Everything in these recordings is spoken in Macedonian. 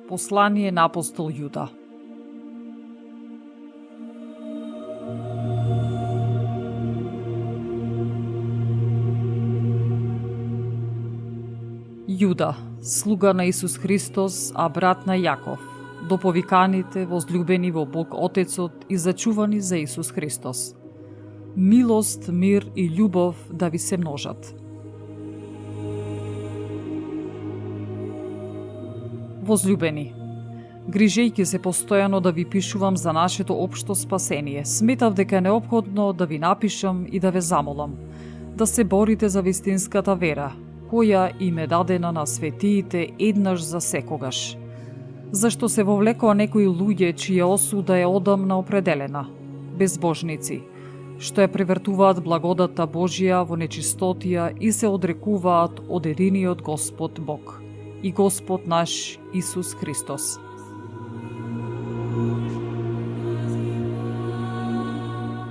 Послание на апостол Јуда. Јуда, слуга на Исус Христос, а брат на Јаков, до повиканите, возлюбени во Бог Отецот и зачувани за Исус Христос. Милост, мир и љубов да ви се множат. Возлюбени, грижејќи се постојано да ви пишувам за нашето општо спасение, сметав дека е неопходно да ви напишам и да ве замолам, да се борите за вистинската вера, која им е дадена на светиите еднаш за секогаш. Зашто се вовлекоа некои луѓе чија осуда е одамна определена, безбожници, што ја превртуваат благодата Божија во нечистотија и се одрекуваат од единиот Господ Бог и Господ наш Исус Христос.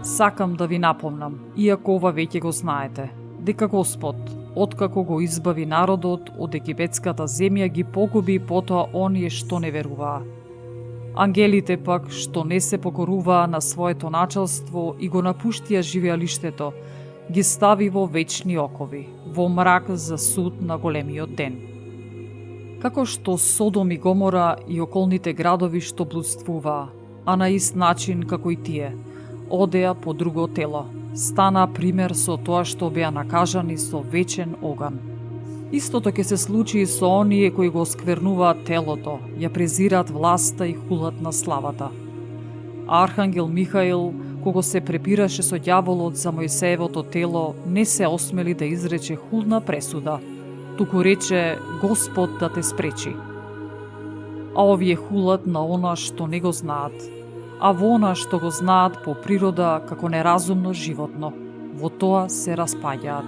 Сакам да ви напомнам, иако ова веќе го знаете, дека Господ, откако го избави народот од египетската земја, ги погуби потоа оние што не веруваа. Ангелите пак, што не се покоруваа на своето началство и го напуштија живеалиштето, ги стави во вечни окови, во мрак за суд на големиот ден. Како што Содом и Гомора и околните градови што блудствуваа, а на ист начин како и тие, одеа по друго тело, стана пример со тоа што беа накажани со вечен оган. Истото ќе се случи и со оние кои го осквернуваат телото, ја презираат власта и хулат на славата. Архангел Михаил, кого се препираше со ѓаволот за Мојсеевото тело, не се осмели да изрече хулна пресуда, туку рече Господ да те спречи. А овие хулат на она што не го знаат, а во она што го знаат по природа како неразумно животно, во тоа се распаѓаат.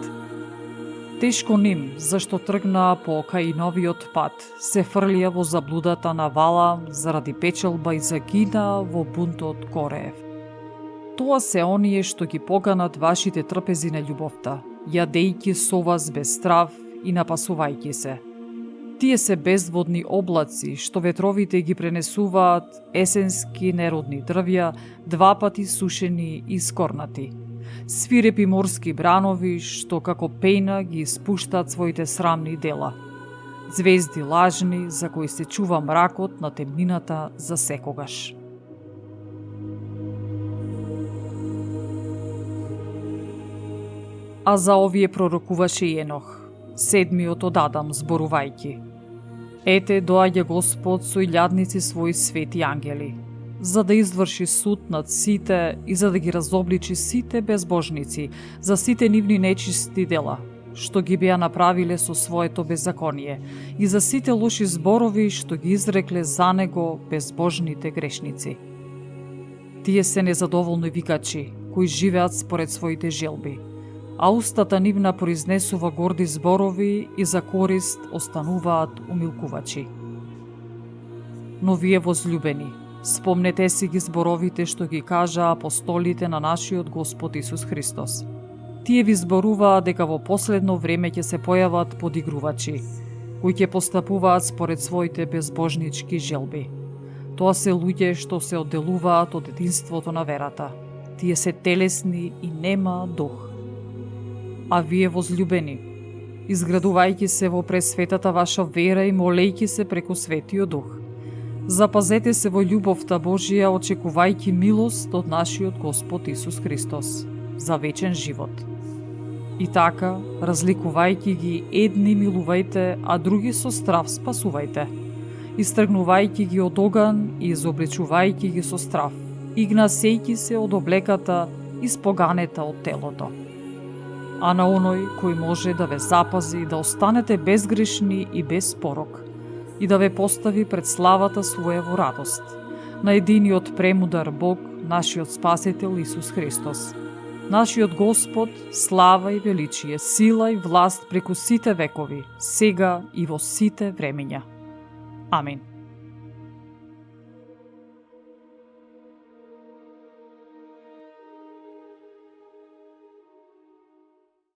Тешко ним, зашто тргнаа по Каиновиот пат, се фрлија во заблудата на Вала заради печалба и загинаа во бунтот Кореев. Тоа се оние што ги поканат вашите трпези на љубовта, јадејќи со вас без страв и напасувајќи се. Тие се безводни облаци, што ветровите ги пренесуваат есенски неродни дрвја, два пати сушени и скорнати. Свирепи морски бранови, што како пејна ги испуштаат своите срамни дела. Звезди лажни, за кои се чува мракот на темнината за секогаш. А за овие пророкуваше и Енох, седмиот од Адам, зборувајќи: Ете, доаѓа Господ со илјадници своји свети ангели, за да изврши суд над сите и за да ги разобличи сите безбожници за сите нивни нечисти дела, што ги беа направиле со своето беззаконие, и за сите лоши зборови што ги изрекле за него безбожните грешници. Тие се незадоволни викачи, кои живеат според своите желби, а устата нивна произнесува горди зборови и за корист остануваат умилкувачи. Но вие, возлюбени, спомнете си ги зборовите што ги кажа апостолите на нашиот Господ Исус Христос. Тие ви зборуваа дека во последно време ќе се појават подигрувачи, кои ќе постапуваат според своите безбожнички желби. Тоа се луѓе што се одделуваат од единството на верата. Тие се телесни и нема дух. А вие, возлюбени, изградувајќи се во пресветата ваша вера и молејќи се преку Светиот Дух, запазете се во љубовта Божија, очекувајќи милост од нашиот Господ Исус Христос за вечен живот. И така, разликувајќи ги, едни милувајте, а други со страв спасувајте, истргнувајќи ги од оган и изобличувајќи ги со страв, и гнасејќи се од облеката испоганета од телото. А на оној кој може да ве запази да останете безгрешни и без порок и да ве постави пред славата своја во радост, на единиот премудар Бог, нашиот Спасител Исус Христос, нашиот Господ, слава и величие, сила и власт преку сите векови, сега и во сите времења. Амин.